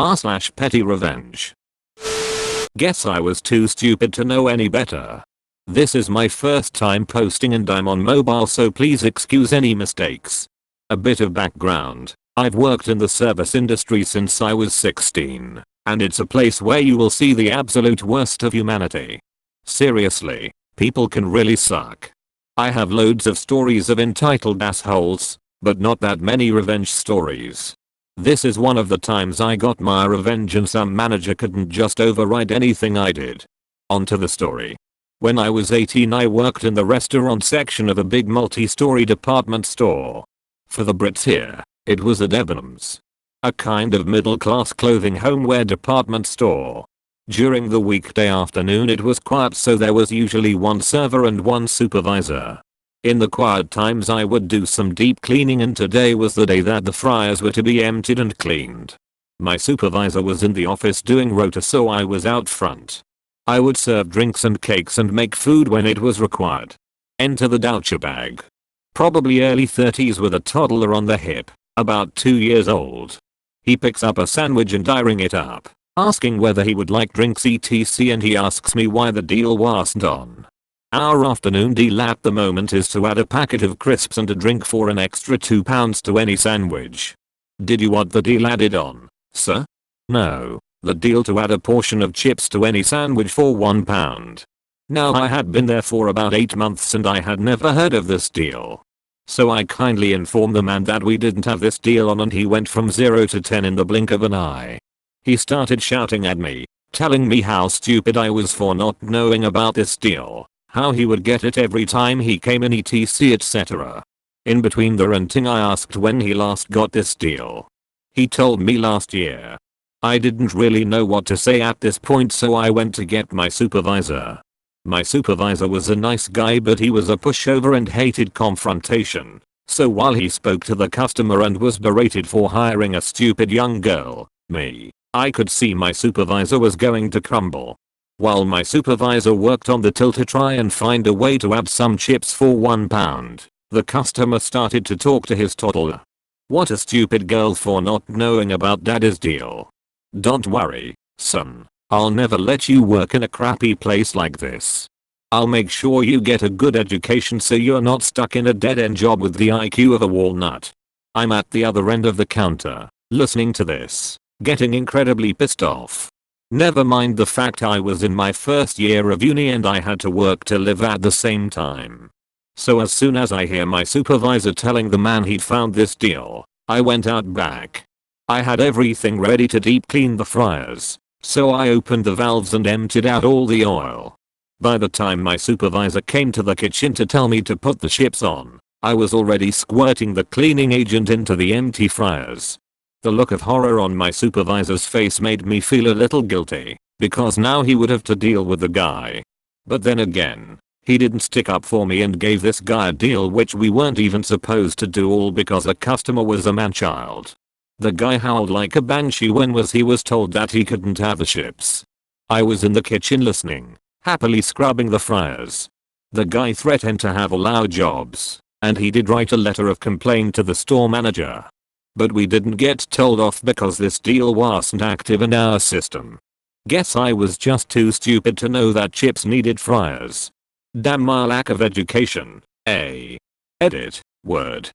r/pettyrevenge. Guess I was too stupid to know any better. This is my first time posting and I'm on mobile, so please excuse any mistakes. A bit of background. I've worked in the service industry since I was 16, and it's a place where you will see the absolute worst of humanity. Seriously, people can really suck. I have loads of stories of entitled assholes, but not that many revenge stories. This is one of the times I got my revenge and some manager couldn't just override anything I did. On to the story. When I was 18 I worked in the restaurant section of a big multi-story department store. For the Brits here, it was a Debenhams. A kind of middle-class clothing homeware department store. During the weekday afternoon it was quiet, so there was usually one server and one supervisor. In the quiet times I would do some deep cleaning, and today was the day that the fryers were to be emptied and cleaned. My supervisor was in the office doing rota, so I was out front. I would serve drinks and cakes and make food when it was required. Enter the doucher bag. Probably early 30s with a toddler on the hip, about 2 years old. He picks up a sandwich and I ring it up, asking whether he would like drinks etc, and he asks me why the deal wasn't on. Our afternoon deal at the moment is to add a packet of crisps and a drink for an extra £2 to any sandwich. Did you want the deal added on, sir? No, the deal to add a portion of chips to any sandwich for £1. Now I had been there for about 8 months and I had never heard of this deal. So I kindly informed the man that we didn't have this deal on, and he went from 0 to 10 in the blink of an eye. He started shouting at me, telling me how stupid I was for not knowing about this deal, how he would get it every time he came in etc etc. In between the ranting I asked when he last got this deal. He told me last year. I didn't really know what to say at this point, so I went to get my supervisor. My supervisor was a nice guy, but he was a pushover and hated confrontation. So while he spoke to the customer and was berated for hiring a stupid young girl, me, I could see my supervisor was going to crumble. While my supervisor worked on the till to try and find a way to add some chips for £1, the customer started to talk to his toddler. What a stupid girl for not knowing about daddy's deal. Don't worry, son. I'll never let you work in a crappy place like this. I'll make sure you get a good education so you're not stuck in a dead-end job with the IQ of a walnut. I'm at the other end of the counter, listening to this, getting incredibly pissed off. Never mind the fact I was in my first year of uni and I had to work to live at the same time. So as soon as I hear my supervisor telling the man he'd found this deal, I went out back. I had everything ready to deep clean the fryers. So I opened the valves and emptied out all the oil. By the time my supervisor came to the kitchen to tell me to put the chips on, I was already squirting the cleaning agent into the empty fryers. The look of horror on my supervisor's face made me feel a little guilty, because now he would have to deal with the guy. But then again, he didn't stick up for me and gave this guy a deal which we weren't even supposed to do, all because a customer was a man-child. The guy howled like a banshee when he was told that he couldn't have the chips. I was in the kitchen listening, happily scrubbing the fryers. The guy threatened to have all our jobs, and he did write a letter of complaint to the store manager. But we didn't get told off because this deal wasn't active in our system. Guess I was just too stupid to know that chips needed fryers. Damn my lack of education. Edit. Word.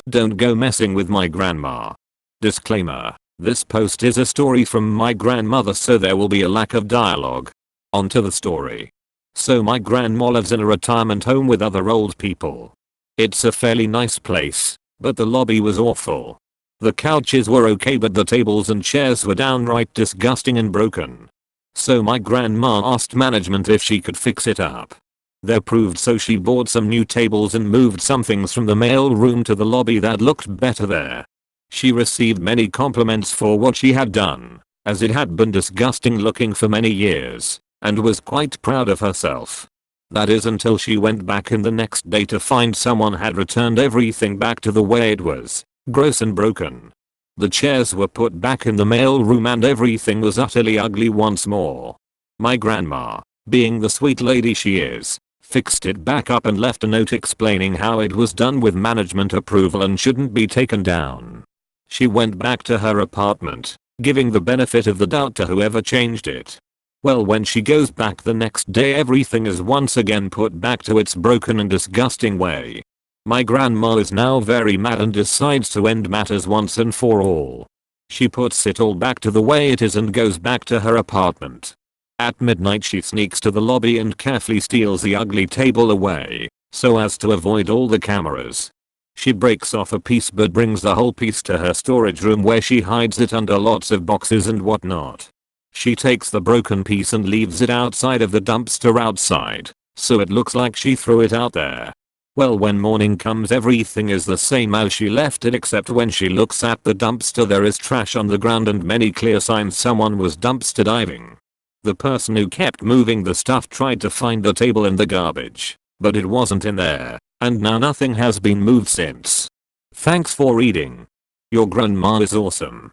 Don't go messing with my grandma. Disclaimer. This post is a story from my grandmother, so there will be a lack of dialogue. On to the story. So my grandma lives in a retirement home with other old people. It's a fairly nice place, but the lobby was awful. The couches were okay, but the tables and chairs were downright disgusting and broken. So my grandma asked management if she could fix it up. They approved, so she bought some new tables and moved some things from the mail room to the lobby that looked better there. She received many compliments for what she had done, as it had been disgusting looking for many years, and was quite proud of herself. That is, until she went back in the next day to find someone had returned everything back to the way it was, gross and broken. The chairs were put back in the mail room and everything was utterly ugly once more. My grandma, being the sweet lady she is, fixed it back up and left a note explaining how it was done with management approval and shouldn't be taken down. She went back to her apartment, giving the benefit of the doubt to whoever changed it. Well, when she goes back the next day, everything is once again put back to its broken and disgusting way. My grandma is now very mad and decides to end matters once and for all. She puts it all back to the way it is and goes back to her apartment. At midnight she sneaks to the lobby and carefully steals the ugly table away, so as to avoid all the cameras. She breaks off a piece but brings the whole piece to her storage room where she hides it under lots of boxes and whatnot. She takes the broken piece and leaves it outside of the dumpster outside, so it looks like she threw it out there. Well, when morning comes, everything is the same as she left it, except when she looks at the dumpster there is trash on the ground and many clear signs someone was dumpster diving. The person who kept moving the stuff tried to find the table in the garbage, but it wasn't in there, and now nothing has been moved since. Thanks for reading. Your grandma is awesome.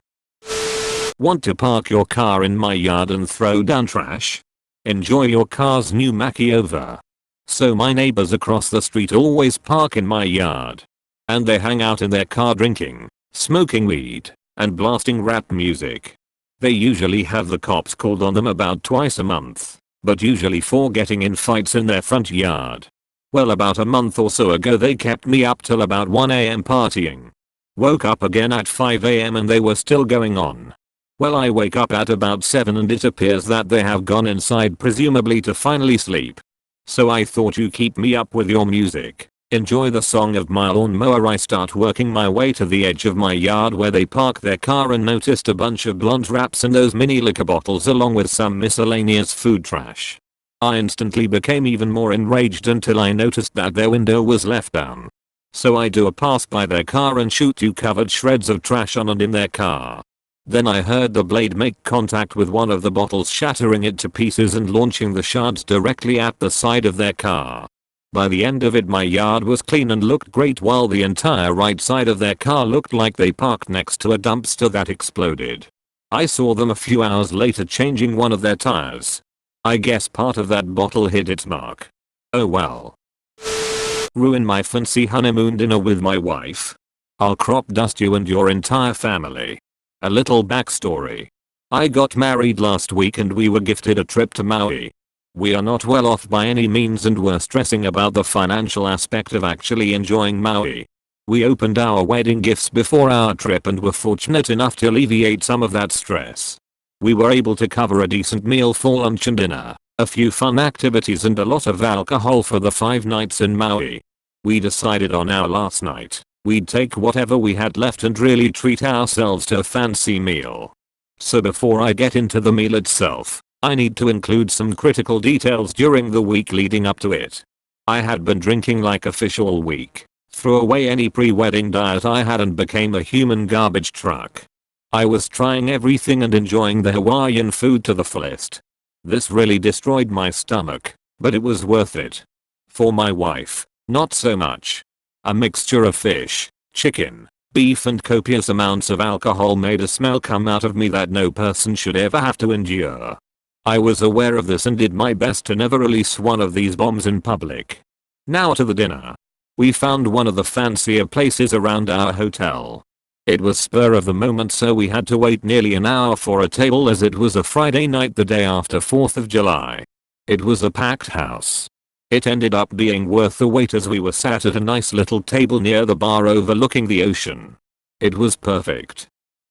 Want to park your car in my yard and throw down trash? Enjoy your car's new makeover. So my neighbors across the street always park in my yard. And they hang out in their car drinking, smoking weed, and blasting rap music. They usually have the cops called on them about twice a month, but usually for getting in fights in their front yard. Well, about a month or so ago they kept me up till about 1 AM partying. Woke up again at 5 AM and they were still going on. Well, I wake up at about 7 and it appears that they have gone inside, presumably to finally sleep. So I thought, you keep me up with your music, enjoy the song of my lawnmower. I start working my way to the edge of my yard where they park their car and noticed a bunch of blonde wraps and those mini liquor bottles along with some miscellaneous food trash. I instantly became even more enraged until I noticed that their window was left down. So I do a pass by their car and shoot 2 covered shreds of trash on and in their car. Then I heard the blade make contact with one of the bottles, shattering it to pieces and launching the shards directly at the side of their car. By the end of it my yard was clean and looked great, while the entire right side of their car looked like they parked next to a dumpster that exploded. I saw them a few hours later changing one of their tires. I guess part of that bottle hit its mark. Oh well. Ruin my fancy honeymoon dinner with my wife. I'll crop dust you and your entire family. A little backstory. I got married last week and we were gifted a trip to Maui. We are not well off by any means and were stressing about the financial aspect of actually enjoying Maui. We opened our wedding gifts before our trip and were fortunate enough to alleviate some of that stress. We were able to cover a decent meal for lunch and dinner, a few fun activities and a lot of alcohol for the 5 nights in Maui. We decided on our last night we'd take whatever we had left and really treat ourselves to a fancy meal. So before I get into the meal itself, I need to include some critical details during the week leading up to it. I had been drinking like a fish all week, threw away any pre-wedding diet I had and became a human garbage truck. I was trying everything and enjoying the Hawaiian food to the fullest. This really destroyed my stomach, but it was worth it. For my wife, not so much. A mixture of fish, chicken, beef and copious amounts of alcohol made a smell come out of me that no person should ever have to endure. I was aware of this and did my best to never release one of these bombs in public. Now to the dinner. We found one of the fancier places around our hotel. It was spur of the moment, so we had to wait nearly an hour for a table as it was a Friday night the day after 4th of July. It was a packed house. It ended up being worth the wait as we were sat at a nice little table near the bar overlooking the ocean. It was perfect.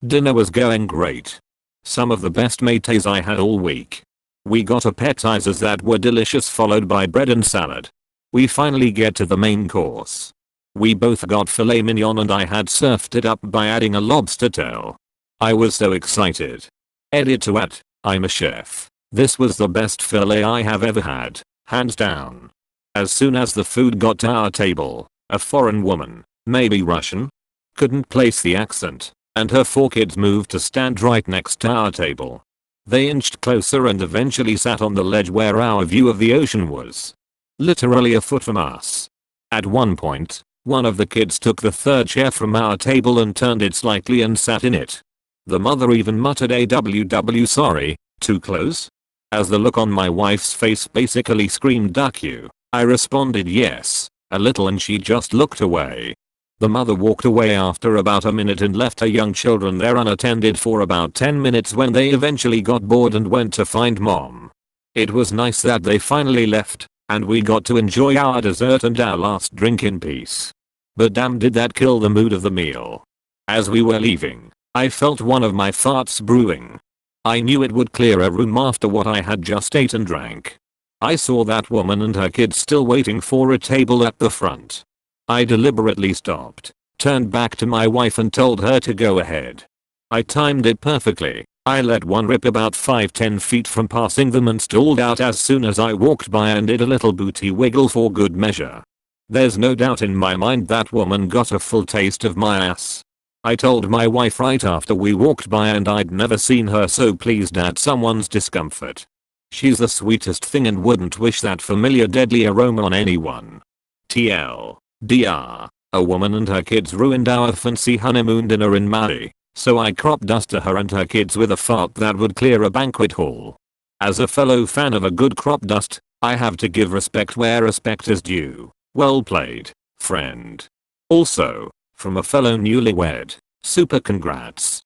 Dinner was going great. Some of the best mates I had all week. We got appetizers that were delicious, followed by bread and salad. We finally get to the main course. We both got filet mignon and I had surfed it up by adding a lobster tail. I was so excited. Edit to add, I'm a chef. This was the best filet I have ever had. Hands down. As soon as the food got to our table, a foreign woman, maybe Russian, couldn't place the accent, and her 4 kids moved to stand right next to our table. They inched closer and eventually sat on the ledge where our view of the ocean was. Literally a foot from us. At one point, one of the kids took the 3rd chair from our table and turned it slightly and sat in it. The mother even muttered AWW, sorry, too close? As the look on my wife's face basically screamed duck you, I responded yes, a little, and she just looked away. The mother walked away after about a minute and left her young children there unattended for about 10 minutes when they eventually got bored and went to find mom. It was nice that they finally left, and we got to enjoy our dessert and our last drink in peace. But damn, did that kill the mood of the meal. As we were leaving, I felt one of my farts brewing. I knew it would clear a room after what I had just ate and drank. I saw that woman and her kids still waiting for a table at the front. I deliberately stopped, turned back to my wife and told her to go ahead. I timed it perfectly. I let one rip about 5-10 feet from passing them and stalled out as soon as I walked by and did a little booty wiggle for good measure. There's no doubt in my mind that woman got a full taste of my ass. I told my wife right after we walked by and I'd never seen her so pleased at someone's discomfort. She's the sweetest thing and wouldn't wish that familiar deadly aroma on anyone. TLDR, a woman and her kids ruined our fancy honeymoon dinner in Maui, so I crop dusted her and her kids with a fart that would clear a banquet hall. As a fellow fan of a good crop dust, I have to give respect where respect is due. Well played, friend. Also, from a fellow newlywed, super congrats.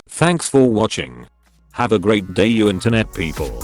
Thanks for watching. Have a great day, you internet people.